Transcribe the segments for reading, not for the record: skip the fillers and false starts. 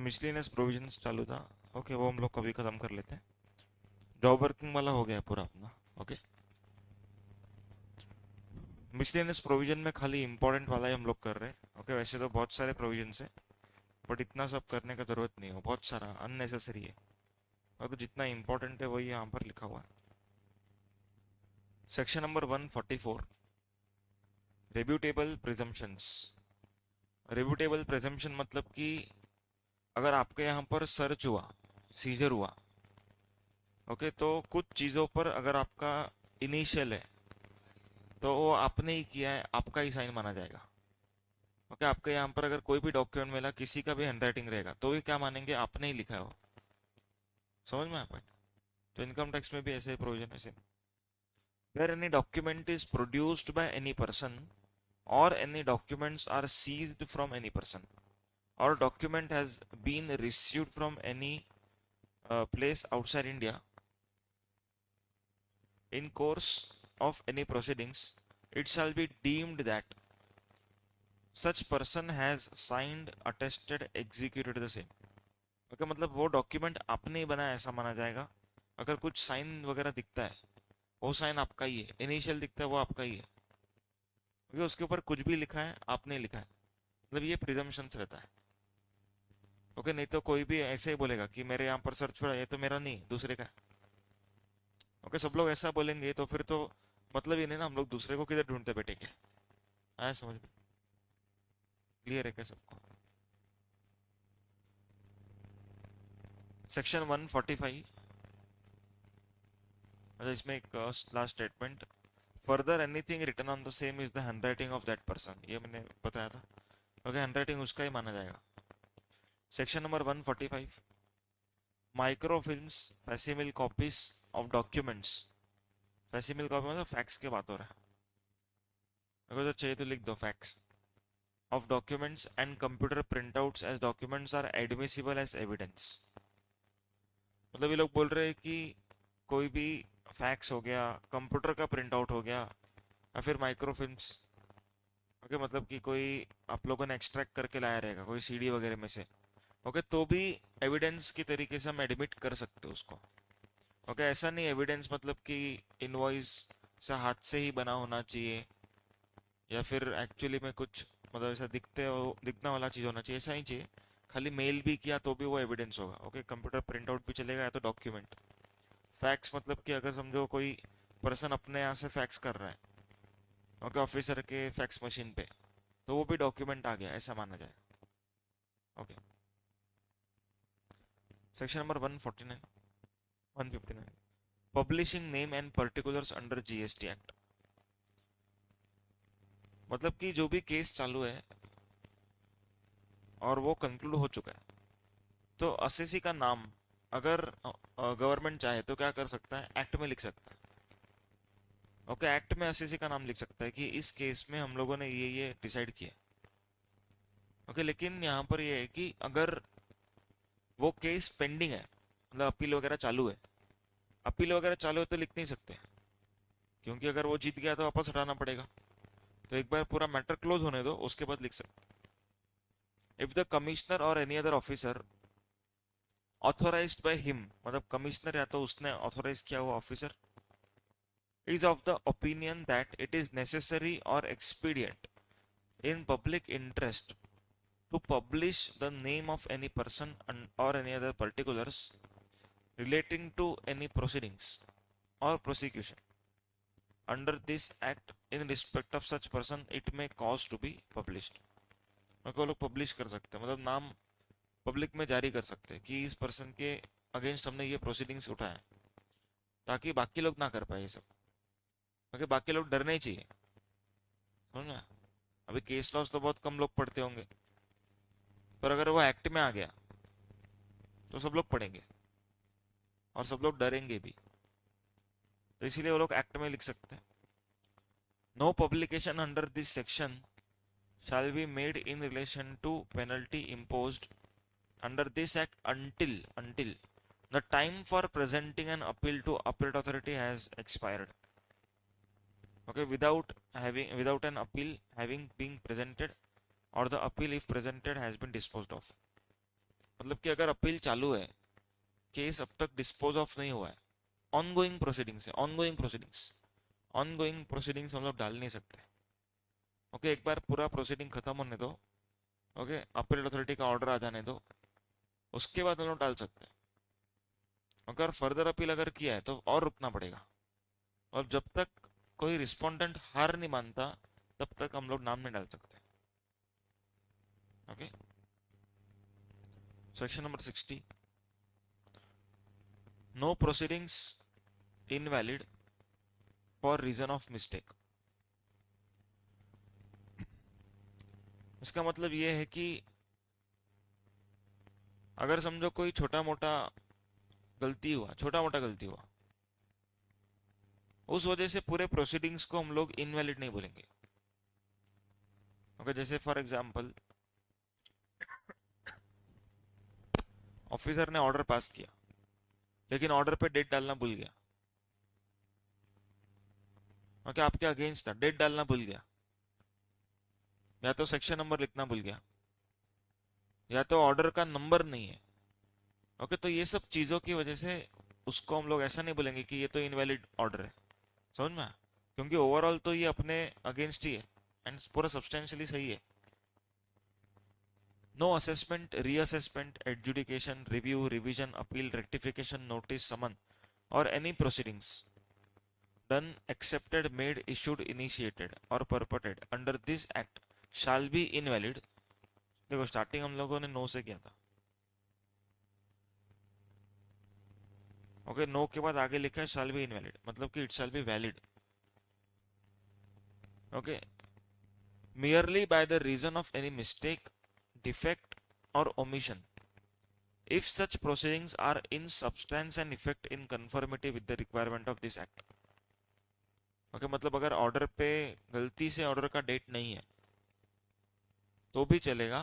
Miscellaneous provisions चालू था। Okay, वो हम लोग कभी ख़त्म कर लेते हैं। जॉब वर्किंग वाला हो गया पूरा अपना। ओके, मिसलेनियस प्रोविजन में खाली इंपॉर्टेंट वाला ही हम लोग कर रहे हैं। ओके, वैसे तो बहुत सारे प्रोविजंस है, बट इतना सब करने का ज़रूरत नहीं है, बहुत सारा अननेसेसरी है। और तो जितना इंपॉर्टेंट है वही यहाँ पर लिखा हुआ है। Section number 144, rebuttable presumptions. Rebuttable presumption मतलब कि अगर आपके यहाँ पर सर्च हुआ, सीजर हुआ, ओके, तो कुछ चीज़ों पर अगर आपका इनिशियल है तो वो आपने ही किया है, आपका ही साइन माना जाएगा। ओके, आपके यहाँ पर अगर कोई भी डॉक्यूमेंट मिला, किसी का भी हैंडराइटिंग रहेगा तो भी क्या मानेंगे, आपने ही लिखा है वो। समझ में आता है? तो इनकम टैक्स में भी ऐसे ही प्रोविजन है same. Where any document is produced by any person और any documents are seized from any person और document has been received from any place outside India in course of any proceedings, it shall be deemed that such person has signed, attested, executed the same. Okay, मतलब वो document आपने ही बनाया ऐसा माना जाएगा। अगर कुछ साइन वगैरह दिखता है, वो साइन आपका ही है। इनिशियल दिखता है, वो आपका ही है, क्योंकि उसके ऊपर कुछ भी लिखा है आपने लिखा है। मतलब ये प्रिजम्पशंस रहता है। ओके, नहीं तो कोई भी ऐसे ही बोलेगा कि मेरे यहाँ पर सर्च पड़ा, ये तो मेरा नहीं दूसरे का है। ओके, सब लोग ऐसा बोलेंगे तो फिर तो मतलब ही नहीं ना, हम लोग दूसरे को किधर ढूंढते बैठेंगे। आया समझ में? क्लियर है क्या सबको? सेक्शन 145, अच्छा इसमें एक last statement, further anything written on the same is the handwriting of that person, ये मैंने बताया था। ओके, हैंडराइटिंग उसका ही माना जाएगा। Section number 145, microfilms facsimile copies of documents. Facsimile copy मतलब फैक्स की बात हो रहा है। अगर तो चाहिए तो लिख दो fax of documents and computer printouts as documents are admissible as evidence. मतलब ये लोग बोल रहे हैं कि कोई भी फैक्स हो गया, कंप्यूटर का प्रिंट आउट हो गया, या फिर माइक्रोफिल्म्स। ओके, मतलब कि कोई आप लोगों ने एक्सट्रैक्ट करके लाया रहेगा कोई सीडी वगैरह में से। ओके, तो भी एविडेंस की तरीके से हम एडमिट कर सकते हैं उसको। ओके, ऐसा नहीं एविडेंस मतलब कि इनवॉइस से हाथ से ही बना होना चाहिए, या फिर एक्चुअली में कुछ मतलब ऐसा दिखना वाला चीज़ होना चाहिए, ऐसा ही चाहिए। खाली मेल भी किया तो भी वो एविडेंस होगा। ओके, कंप्यूटर प्रिंट आउट भी चलेगा या तो डॉक्यूमेंट। फैक्स मतलब कि अगर समझो कोई पर्सन अपने यहाँ से फैक्स कर रहा है, ओके, ऑफिसर के फैक्स मशीन पे, तो वो भी डॉक्यूमेंट आ गया ऐसा माना जाए। Okay, section number 149, 159, publishing name and particulars under GST act. मतलब कि जो भी केस चालू है और वो कंक्लूड हो चुका है, तो असेसी का नाम अगर गवर्नमेंट चाहे तो क्या कर सकता है, एक्ट में लिख सकता है। ओके, एक्ट में असेसी का नाम लिख सकता है कि इस केस में हम लोगों ने ये डिसाइड किया। ओके, लेकिन यहाँ पर ये है कि अगर वो केस पेंडिंग है, मतलब अपील वगैरह चालू है, अपील वगैरह चालू है तो लिख नहीं सकते, क्योंकि अगर वो जीत गया तो वापस हटाना पड़ेगा। तो एक बार पूरा मैटर क्लोज होने दो, उसके बाद लिख सकते। If the commissioner or any other officer authorised by him, मतलब कमिश्नर या तो उसने ऑथोराइज किया हुआ officer, is of the opinion that it is necessary or expedient in public interest to publish the name of any person or any other particulars relating to any proceedings or prosecution under this act in respect of such person it may cause to be published। वो लोग publish कर सकते हैं, मतलब नाम public में जारी कर सकते हैं कि इस पर्सन के अगेंस्ट हमने ये प्रोसीडिंग्स उठाए, ताकि बाकी लोग ना कर पाए ये सब। क्योंकि बाकी लोग डरने ही चाहिए। समझ में? अभी केस लॉस तो बहुत कम लोग पढ़ते होंगे, पर अगर वो एक्ट में आ गया तो सब लोग पढ़ेंगे और सब लोग डरेंगे भी। तो इसीलिए वो लोग एक्ट में लिख सकते हैं, no publication under this section shall be made in relation to penalty imposed under this act until the time for presenting an appeal to appellate authority has expired। Okay, without an appeal having been presented or the appeal if presented has been disposed of। मतलब कि अगर appeal चालू है, case अब तक dispose of नहीं हुआ है, ऑनगोइंग प्रोसीडिंग्स है, ऑनगोइंग प्रोसीडिंग्स, ऑनगोइंग प्रोसीडिंग्स हम लोग डाल नहीं सकते। ओके, एक बार पूरा प्रोसीडिंग खत्म होने दो, ओके, अपील अथॉरिटी का ऑर्डर आ जाने दो, उसके बाद हम लोग डाल सकते हैं। अगर फर्दर अपील अगर किया है तो और रुकना पड़ेगा, और जब तक कोई रिस्पोंडेंट हार नहीं मानता तब तक हम लोग नाम नहीं डाल सकते। Okay, section number 60, no proceedings invalid for reason of mistake. इसका मतलब ये है कि अगर समझो कोई छोटा मोटा गलती हुआ, छोटा मोटा गलती हुआ, उस वजह से पूरे प्रोसीडिंग्स को हम लोग इनवैलिड नहीं बोलेंगे। ओके, जैसे फॉर एग्जांपल ऑफिसर ने ऑर्डर पास किया, लेकिन ऑर्डर पे डेट डालना भूल गया। ओके, आपके अगेंस्ट था, डेट डालना भूल गया, या तो सेक्शन नंबर लिखना भूल गया, या तो ऑर्डर का नंबर नहीं है। ओके, तो ये सब चीजों की वजह से उसको हम लोग ऐसा नहीं बोलेंगे कि ये तो इनवैलिड ऑर्डर है। समझ में आया? क्योंकि ओवरऑल तो ये अपने अगेंस्ट ही है एंड पूरा सब्सटेंशियली सही है। No assessment, reassessment, adjudication, review, revision, appeal, rectification, notice, summon और any proceedings done, accepted, made, issued, initiated or purported under this act shall be invalid। देखो स्टार्टिंग हम लोगों ने नो से किया था। ओके, नो के बाद आगे लिखा है shall be invalid, मतलब कि it shall be valid। Okay, merely by the reason of any mistake, defect or omission if such proceedings are in substance and effect in conformity with the requirement of this act। Okay, मतलब अगर order पे गलती से order का date नहीं है तो भी चलेगा,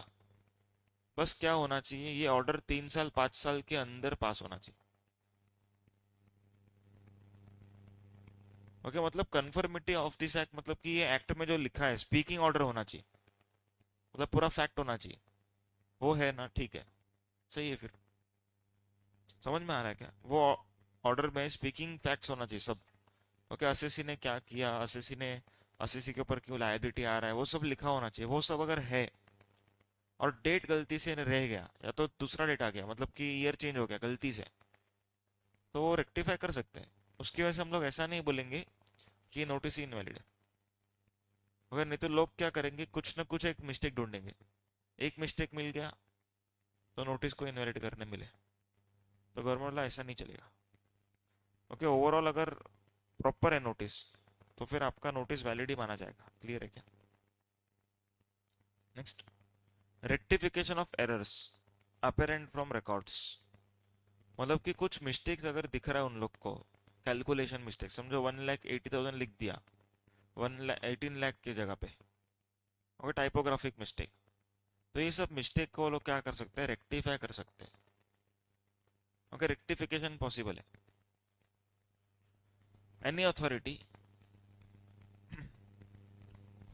बस क्या होना चाहिए, ये ऑर्डर 3 साल 5 साल के अंदर पास होना चाहिए। ओके, मतलब कन्फर्मिटी ऑफ दिस एक्ट, मतलब कि ये एक्ट में जो लिखा है स्पीकिंग ऑर्डर होना चाहिए, मतलब पूरा फैक्ट होना चाहिए। वो है ना? ठीक है, सही है फिर। समझ में आ रहा है क्या? वो ऑर्डर में स्पीकिंग फैक्ट्स होना चाहिए सब। ओके, असेसी ने क्या किया, असेसी के ऊपर क्यों लायबिलिटी आ रहा है, वो सब लिखा होना चाहिए। वो सब अगर है और डेट गलती से रह गया या तो दूसरा डेट आ गया, मतलब कि ईयर चेंज हो गया गलती से, तो वो रेक्टिफाई कर सकते हैं। उसकी वजह से हम लोग ऐसा नहीं बोलेंगे कि नोटिस ही इनवैलिड है। अगर नहीं तो लोग क्या करेंगे, कुछ ना कुछ एक मिस्टेक ढूंढेंगे, एक मिस्टेक मिल गया तो नोटिस को इनवैलिड करने मिले, तो गवर्नमेंट वाला ऐसा नहीं चलेगा। ओके, ओवरऑल अगर प्रॉपर है नोटिस तो फिर आपका नोटिस वैलिड ही माना जाएगा। क्लियर है क्या? Next, rectification of errors apparent from records. मतलब कि कुछ मिस्टेक्स अगर दिख रहा है उन लोग को, कैलकुलेशन मिस्टेक, समझो 1,80,000 लिख दिया 18 लाख की जगह पे, और टाइपोग्राफिक मिस्टेक, तो ये सब मिस्टेक को लोग क्या कर सकते हैं, रेक्टिफाई कर सकते हैं। ओके, रेक्टिफिकेशन पॉसिबल है। Any authority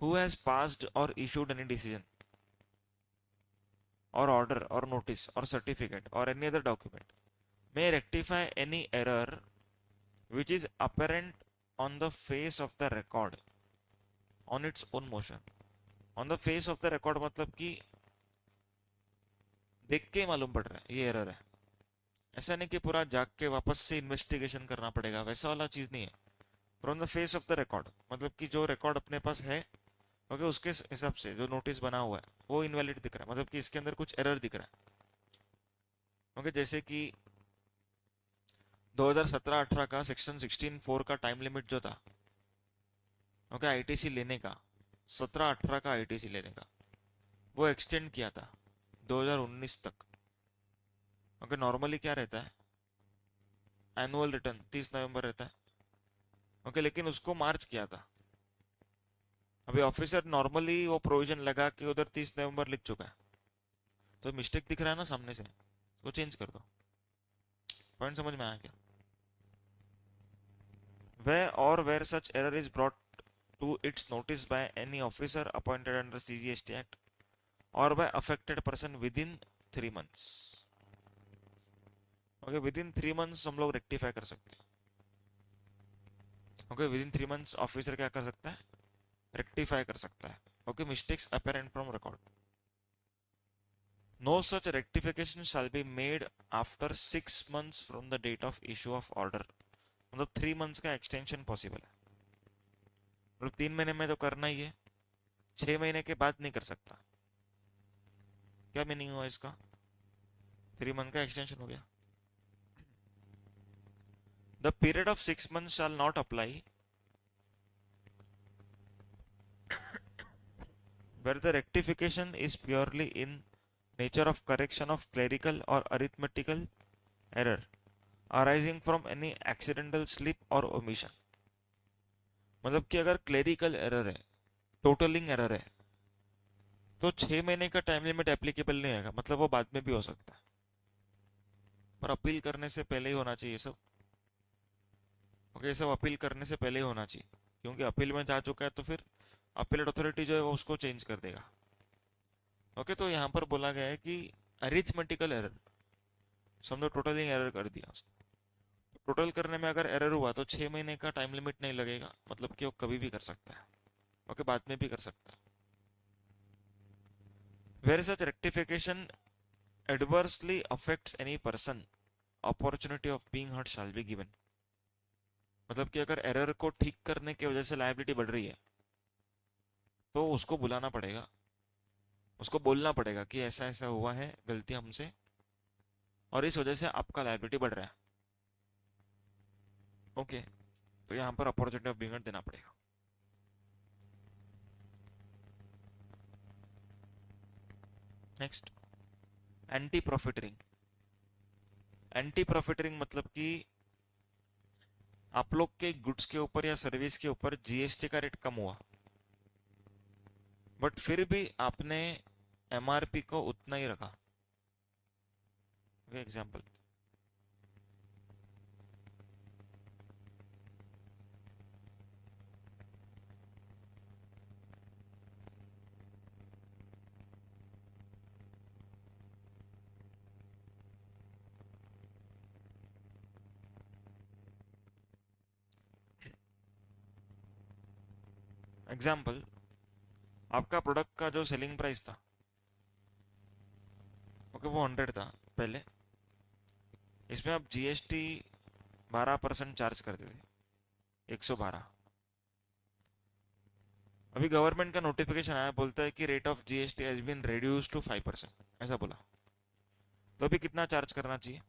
who has passed और issued any decision or order or notice or certificate or any other document may rectify any error which is apparent on the face of the record on its own motion। on the face of the record मतलब कि देख के मालूम पड़ रहा है ये error है। ऐसा नहीं कि पूरा जाग के वापस से इन्वेस्टिगेशन करना पड़ेगा, वैसा वाला चीज नहीं है। पर on the face of the record, मतलब कि जो रिकॉर्ड अपने पास है, ओके, उसके हिसाब से जो नोटिस बना हुआ है वो इनवैलिड दिख रहा है, मतलब कि इसके अंदर कुछ एरर दिख रहा है। ओके, जैसे कि 2017-18 का सेक्शन 16(4) का टाइम लिमिट जो था, ओके, आईटीसी लेने का, 17-18 का आईटीसी लेने का, वो एक्सटेंड किया था 2019 तक। ओके, नॉर्मली क्या रहता है, एनुअल रिटर्न 30 नवंबर रहता है। ओके, लेकिन उसको मार्च किया था। अभी ऑफिसर नॉर्मली वो प्रोविजन लगा कि उधर 30 नवंबर लिख चुका है, तो मिस्टेक दिख रहा है ना सामने से, उसको चेंज कर दो। पॉइंट समझ में आया क्या? where or where such error is brought to its notice by any officer appointed under CGST Act or by affected person within 3 months। Okay within 3 months हम लोग रेक्टिफाई कर सकते हैं। Okay within 3 months officer क्या कर सकता है, rectify कर सकता है। Okay mistakes apparent from record, no such rectification shall be made after 6 months from the date of issue of order. मतलब 3 मंथ्स का एक्सटेंशन पॉसिबल है, मतलब 3 महीने में तो करना ही है, 6 महीने के बाद नहीं कर सकता। क्या मीनिंग हुआ इसका, 3 मंथ का एक्सटेंशन हो गया। The period of 6 months shall not apply where the rectification is purely in nature of correction of clerical or arithmetical error arising from any accidental slip or omission। मतलब कि अगर clerical error है, totalling error है, तो 6 महीने का time limit applicable नहीं आएगा, मतलब वो बाद में भी हो सकता है, पर अपील करने से पहले ही होना चाहिए सब। ओके सब अपील करने से पहले ही होना चाहिए, क्योंकि अपील में जा चुका है तो फिर अपीलेट अथॉरिटी जो है वो उसको चेंज कर देगा। ओके तो यहाँ पर बोला गया है कि अरिथमेटिकल एरर, समझो टोटलिंग एरर कर दिया उसने, टोटल करने में अगर एरर हुआ तो 6 महीने का टाइम लिमिट नहीं लगेगा, मतलब कि वो कभी भी कर सकता है। ओके बाद में भी कर सकता है। Where such rectification adversely affects any person opportunity of being heard shall be given. मतलब कि अगर एरर को ठीक करने की वजह से लायबिलिटी बढ़ रही है तो उसको बुलाना पड़ेगा, उसको बोलना पड़ेगा कि ऐसा ऐसा हुआ है, गलती हमसे, और इस वजह से आपका लायबिलिटी बढ़ रहा है। ओके तो यहाँ पर अपॉर्चुनिटी ऑफ बीइंग हर्ट देना पड़ेगा। Next, anti profiteering. Anti profiteering मतलब कि आप लोग के गुड्स के ऊपर या सर्विस के ऊपर जीएसटी का रेट कम हुआ, बट फिर भी आपने एमआरपी को उतना ही रखा। एग्जाम्पल, एग्जाम्पल आपका प्रोडक्ट का जो सेलिंग प्राइस था, ओके वो 100 था पहले, इसमें आप जीएसटी 12% चार्ज करते थे, 112। अभी गवर्नमेंट का नोटिफिकेशन आया, बोलता है कि rate of GST has been reduce to 5%, ऐसा बोला, तो अभी कितना चार्ज करना चाहिए,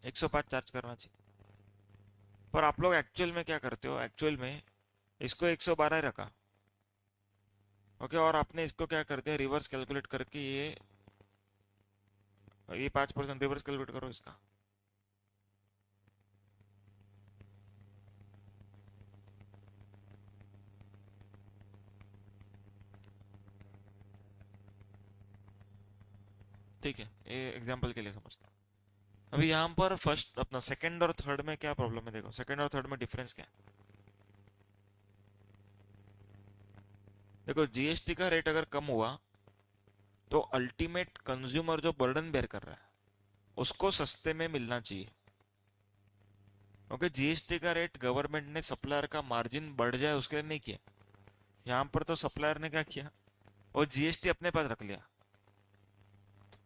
105 चार्ज करना चाहिए। पर आप लोग एक्चुअल में क्या करते हो, एक्चुअल में इसको 112 रखा। ओके और आपने इसको क्या कर दिया, रिवर्स कैलकुलेट करके ये 5% रिवर्स कैलकुलेट करो इसका, ठीक है ये एग्जाम्पल के लिए समझना। अभी यहाँ पर फर्स्ट अपना सेकंड और थर्ड में क्या प्रॉब्लम है, देखो सेकंड और थर्ड में डिफरेंस क्या है। देखो जीएसटी का रेट अगर कम हुआ तो अल्टीमेट कंज्यूमर जो बर्डन बेयर कर रहा है उसको सस्ते में मिलना चाहिए। ओके जीएसटी का रेट गवर्नमेंट ने सप्लायर का मार्जिन बढ़ जाए उसके लिए नहीं किया, यहाँ पर तो सप्लायर ने क्या किया, वो जीएसटी अपने पास रख लिया।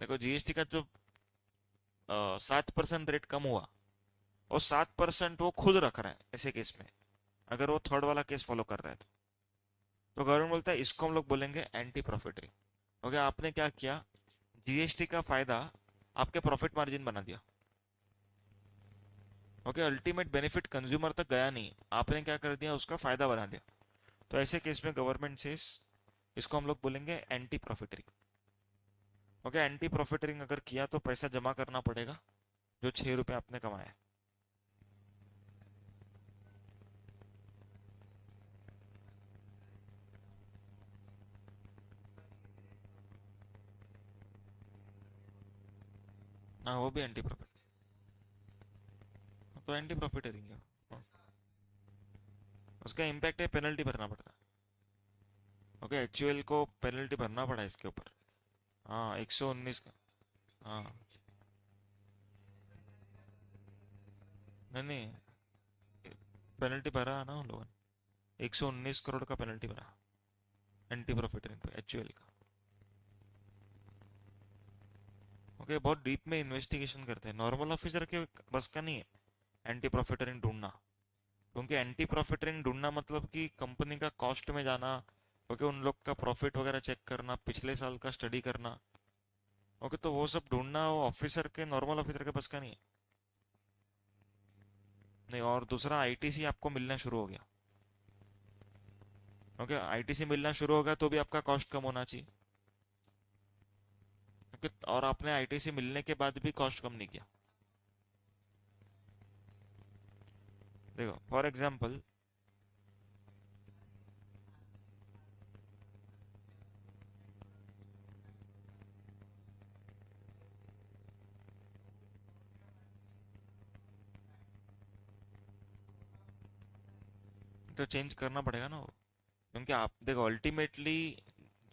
देखो जीएसटी का जो 7% रेट कम हुआ, और 7% वो खुद रख रहा है ऐसे केस में, अगर वो थर्ड वाला केस फॉलो कर रहा है तो गवर्नमेंट बोलता है इसको हम लोग बोलेंगे एंटी प्रॉफिटरी। ओके आपने क्या किया, जीएसटी का फायदा आपके प्रॉफिट मार्जिन बना दिया। ओके अल्टीमेट बेनिफिट कंज्यूमर तक गया नहीं, आपने क्या कर दिया, उसका फायदा बना दिया। तो ऐसे केस में गवर्नमेंट से इसको हम लोग बोलेंगे anti profiteering. Okay anti profiteering अगर किया तो पैसा जमा करना पड़ेगा, जो 6 रुपये आपने कमाया। हाँ वो भी एंटी प्रॉफिट, तो एंटी प्रॉफिटरिंग है। उसका इम्पैक्ट है पेनल्टी भरना पड़ता है। ओके एक्चुअल को पेनल्टी भरना पड़ा इसके ऊपर, हाँ 119 का। हाँ नहीं नहीं, पेनल्टी भरा ना उन लोगों ने, 119 करोड़ का पेनल्टी भरा एंटी प्रॉफिटरिंग पे एचयूएल का। ओके, बहुत डीप में इन्वेस्टिगेशन करते हैं, नॉर्मल ऑफिसर के बस का नहीं है एंटी प्रॉफिटरिंग ढूंढना। क्योंकि एंटी प्रॉफिटरिंग ढूंढना मतलब कि कंपनी का कॉस्ट में जाना, क्योंकि उन लोग का प्रॉफिट वगैरह चेक करना, पिछले साल का स्टडी करना। ओके, तो वो सब ढूंढना वो ऑफिसर के, नॉर्मल ऑफिसर के बस का नहीं है। नहीं, और दूसरा आईटीसी आपको मिलना शुरू हो गया। ओके, आईटीसी मिलना शुरू हो गया तो भी आपका कॉस्ट कम होना चाहिए। ओके, और आपने आईटीसी मिलने के बाद भी कॉस्ट कम नहीं किया। देखो फॉर एग्जांपल, तो चेंज करना पड़ेगा ना वो। क्योंकि आप देखो अल्टीमेटली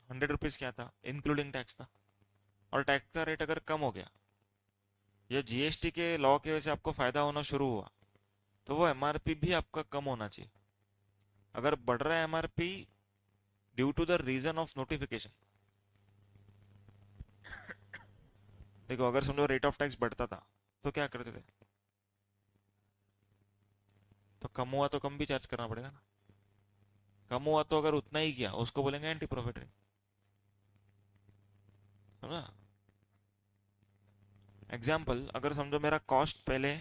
100 रुपीज़ क्या था, इंक्लूडिंग टैक्स था। और टैक्स का रेट अगर कम हो गया, ये जीएसटी के लॉ की वजह से आपको फायदा होना शुरू हुआ, तो वो एमआरपी भी आपका कम होना चाहिए। अगर बढ़ रहा है MRP due to the reason of notification, देखो अगर समझो रेट ऑफ टैक्स बढ़ता था तो क्या करते थे, तो कम हुआ तो कम भी चार्ज करना पड़ेगा ना। कम हुआ तो अगर उतना ही किया उसको बोलेंगे एंटी प्रॉफिट। समझा? एग्जाम्पल, अगर समझो मेरा कॉस्ट पहले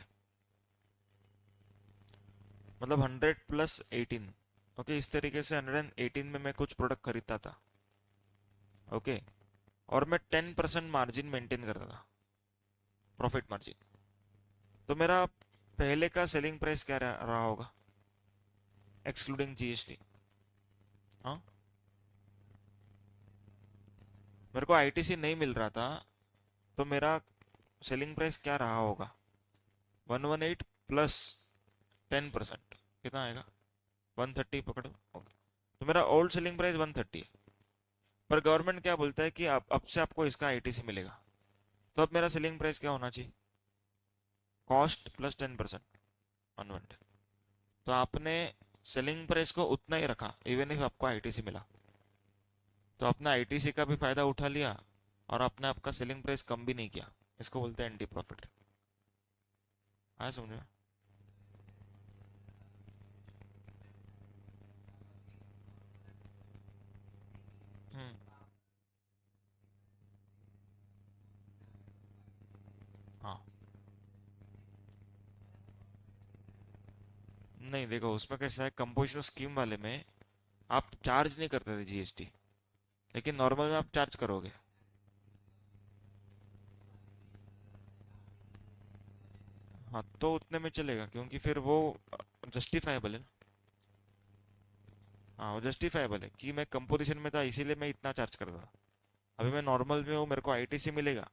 मतलब 100 + 18, ओके, इस तरीके से 118 में मैं कुछ प्रोडक्ट खरीदता था। ओके, और मैं 10% मार्जिन मेंटेन करता था, प्रॉफिट मार्जिन। तो मेरा पहले का सेलिंग प्राइस क्या रहा होगा, एक्सक्लूडिंग जीएसटी? हाँ, मेरे को आईटीसी नहीं मिल रहा था, तो मेरा सेलिंग प्राइस क्या रहा होगा, 118 प्लस 10%, कितना आएगा, 130 पकड़ो। ओके, तो मेरा ओल्ड सेलिंग प्राइस 130 है। पर गवर्नमेंट क्या बोलता है कि अब से आपको इसका आईटीसी मिलेगा, तो अब मेरा सेलिंग प्राइस क्या होना चाहिए, कॉस्ट प्लस 10%, 120। तो आपने सेलिंग प्राइस को उतना ही रखा इवन इफ आपको आईटीसी मिला, तो आपने आईटीसी का भी फायदा उठा लिया और आपने आपका सेलिंग प्राइस कम भी नहीं किया। इसको बोलते हैं एंटी प्रॉफिट। आया समझ में? हम्म। हाँ, नहीं देखो उसमें कैसा है, कंपोजिशन स्कीम वाले में आप चार्ज नहीं करते थे जीएसटी, लेकिन नॉर्मल में आप चार्ज करोगे। हाँ, तो उतने में चलेगा क्योंकि फिर वो जस्टिफाइबल है ना। हाँ, वो जस्टिफाइबल है कि मैं कंपोजिशन में था इसीलिए मैं इतना चार्ज कर रहा था। अभी मैं नॉर्मल में हूँ, मेरे को आईटीसी मिलेगा,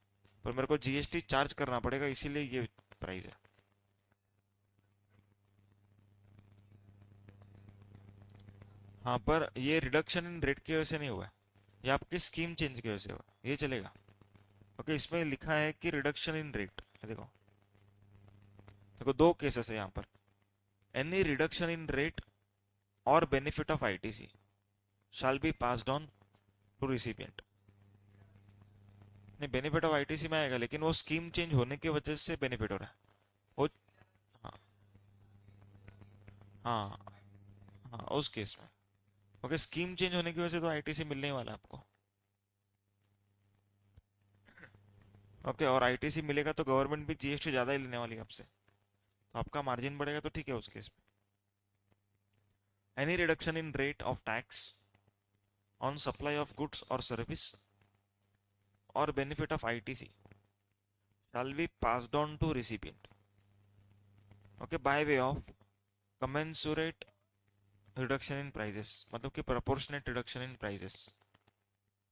पर मेरे को जीएसटी चार्ज करना पड़ेगा, इसीलिए ये प्राइस है। हाँ, पर ये रिडक्शन इन रेट की वजह से नहीं हुआ है, ये आपकी स्कीम चेंज की वजह से हुआ, ये चलेगा। ओके, इसमें लिखा है कि रिडक्शन इन रेट, देखो देखो दो केसेस है यहाँ पर, any reduction in rate or benefit of ITC shall be passed on to recipient. नहीं, बेनिफिट ऑफ आईटीसी में आएगा, लेकिन वो स्कीम चेंज होने की वजह से बेनिफिट हो रहा है वो। हाँ हाँ हाँ, उस केस में। ओके, स्कीम चेंज होने की वजह से तो आईटीसी मिलने ही वाला है आपको। ओके, और आईटीसी मिलेगा तो गवर्नमेंट भी जीएसटी ज्यादा ही लेने वाली है आपसे, तो आपका मार्जिन बढ़ेगा तो ठीक है उस केस में। Any reduction in rate of tax on supply of goods और सर्विस और benefit of ITC shall be passed on to recipient, okay, by way of commensurate reduction in prices, मतलब कि proportionate reduction in prices।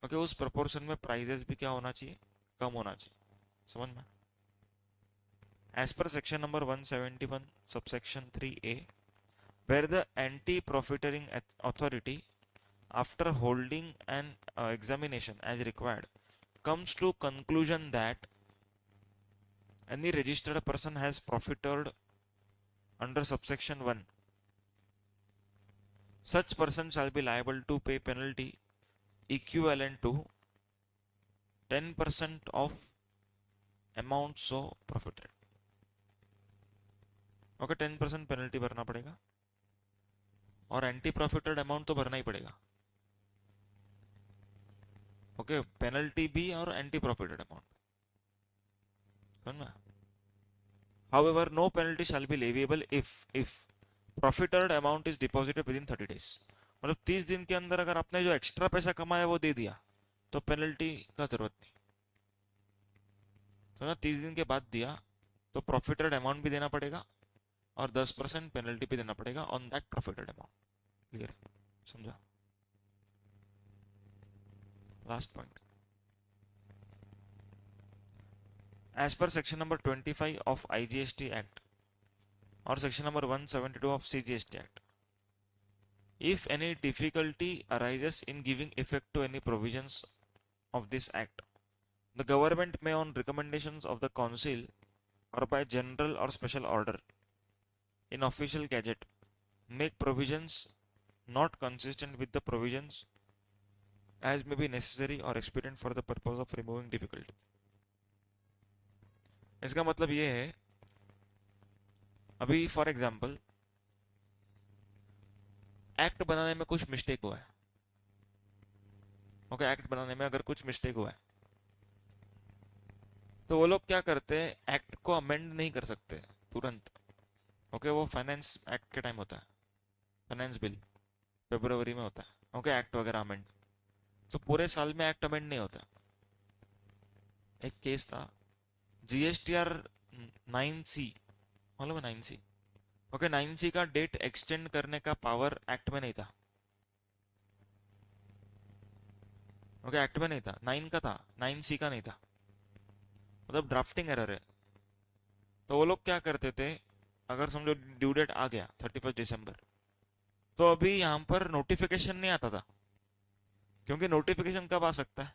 Okay, उस proportion में prices भी क्या होना चाहिए, कम होना चाहिए। समझ में? as per section number 171 subsection 3a, where the anti profiteering authority after holding an examination as required comes to conclusion that any registered person has profited under subsection 1 such person shall be liable to pay penalty equivalent to 10% of amount so profited. Okay 10% penalty भरना पड़ेगा और anti profited amount तो भरना ही पड़ेगा. Okay penalty भी और anti profited amount. समझ में? However, no penalty shall be leviable if profited amount is deposited within 30 days. मतलब 30 दिन के अंदर अगर आपने जो एक्स्ट्रा पैसा कमाया वो दे दिया तो पेनल्टी का जरूरत नहीं. तो ना 30 दिन के बाद दिया तो प्रॉफिटेड अमाउंट भी देना पड़ेगा और 10% पेनल्टी भी देना पड़ेगा on that profited amount. Clear? समझा? Last point. As per section number 25 of IGST Act or section number 172 of CGST Act, if any difficulty arises in giving effect to any provisions of this act, the government may, on recommendations of the council or by general or special order in official gazette, make provisions not consistent with the provisions as may be necessary or expedient for the purpose of removing difficulty. इसका मतलब ये है, अभी for example act बनाने में कुछ mistake हुआ है. ओके एक्ट बनाने में अगर कुछ मिस्टेक हुआ है तो वो लोग क्या करते हैं, एक्ट को अमेंड नहीं कर सकते तुरंत. ओके वो फाइनेंस एक्ट के टाइम होता है, फाइनेंस बिल फरवरी में होता है. ओके एक्ट वगैरह अमेंड, तो पूरे साल में एक्ट अमेंड नहीं होता. एक केस था GSTR 9C, मालूम है 9C? ओके 9C का डेट एक्सटेंड करने का पावर एक्ट में नहीं था. ओके एक्ट में नहीं था, 9 का था, 9C का नहीं था. मतलब ड्राफ्टिंग एरर है. तो वो लोग क्या करते थे, अगर समझो ड्यू डेट आ गया 31 दिसंबर, तो अभी यहाँ पर नोटिफिकेशन नहीं आता था. क्योंकि नोटिफिकेशन कब आ सकता है,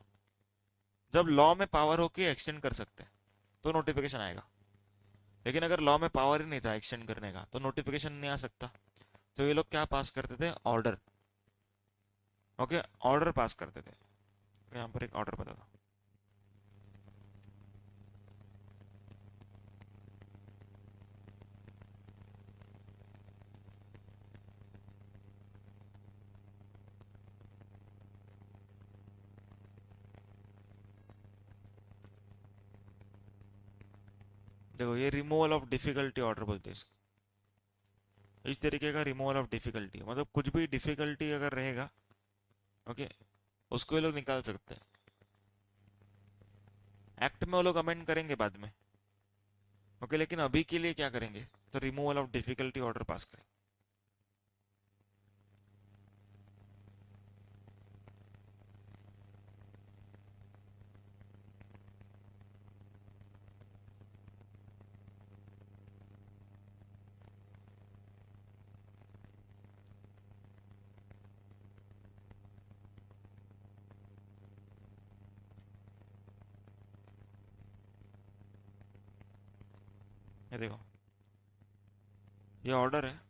जब लॉ में पावर हो के एक्सटेंड कर सकते हैं तो नोटिफिकेशन आएगा. लेकिन अगर लॉ में पावर ही नहीं था एक्सटेंड करने का तो नोटिफिकेशन नहीं आ सकता. तो ये लोग क्या पास करते थे, ऑर्डर. ओके ऑर्डर पास करते थे. यहाँ पर एक ऑर्डर पता था. देखो ये रिमूवल ऑफ डिफिकल्टी ऑर्डर बोलते हैं इसको. इस तरीके का रिमूवल ऑफ डिफिकल्टी, मतलब कुछ भी डिफिकल्टी अगर रहेगा ओके उसको ये लोग निकाल सकते हैं. एक्ट में वो लोग अमेंड करेंगे बाद में. ओके लेकिन अभी के लिए क्या करेंगे, तो removal of difficulty order pass करें. ये देखो ये ऑर्डर है,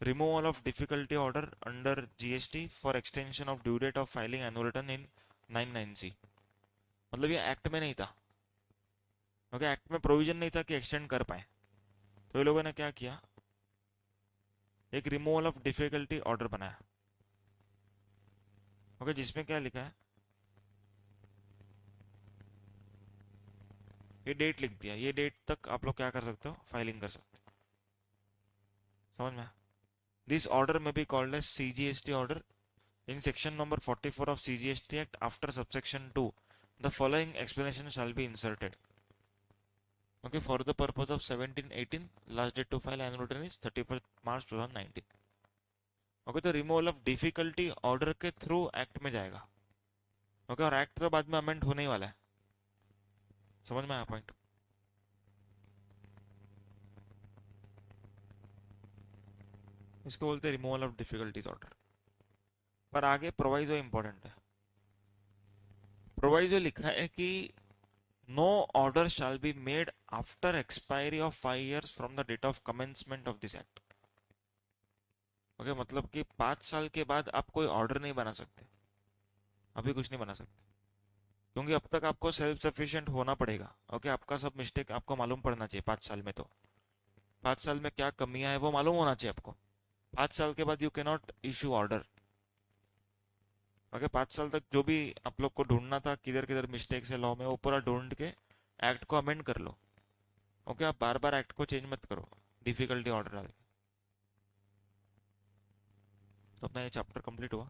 removal of difficulty order under GST for extension of due date of filing annual return in 99C. मतलब ये एक्ट में नहीं था. ओके एक्ट में प्रोविजन नहीं था कि एक्सटेंड कर पाए. तो ये लोगों ने क्या किया, एक रिमूवल ऑफ डिफिकल्टी ऑर्डर बनाया. ओके जिसमें क्या लिखा है, ये डेट लिख दिया, ये डेट तक आप लोग क्या कर सकते हो, फाइलिंग कर सकते हो. समझ में? This order may be called as CGST order. In section number 44 of CGST act after subsection 2 the following explanation shall be inserted. Okay for the purpose of 1718 last date to file annual return is 31 March 2019. Okay तो removal of difficulty order के through act में जाएगा. Okay और act तो बाद में amend होने ही वाला है. समझ में आया पॉइंट? इसको बोलते हैं रिमूवल ऑफ डिफिकल्टीज ऑर्डर. पर आगे प्रोवाइजो इंपॉर्टेंट है. प्रोवाइजो लिखा है कि no order shall be made after expiry of 5 years from the date of commencement of this act. Okay, मतलब कि 5 साल के बाद आप कोई ऑर्डर नहीं बना सकते, अभी कुछ नहीं बना सकते, क्योंकि अब तक आपको सेल्फ सफिशिएंट होना पड़ेगा। ओके, आपका सब मिस्टेक आपको मालूम पड़ना चाहिए 5 साल में। तो 5 साल में क्या कमियां है वो मालूम होना चाहिए आपको। 5 साल के बाद you can not issue order. Okay, 5 साल तक जो भी आप लोग को ढूंढना था, किधर किधर मिस्टेक्स है लॉ में, वो पूरा ढूंढ के एक्ट को अमेंड कर लो। ओके, आप बार बार एक्ट को चेंज मत करो डिफिकल्टी ऑर्डर डाल के। तो अपना ये चैप्टर कंप्लीट हुआ।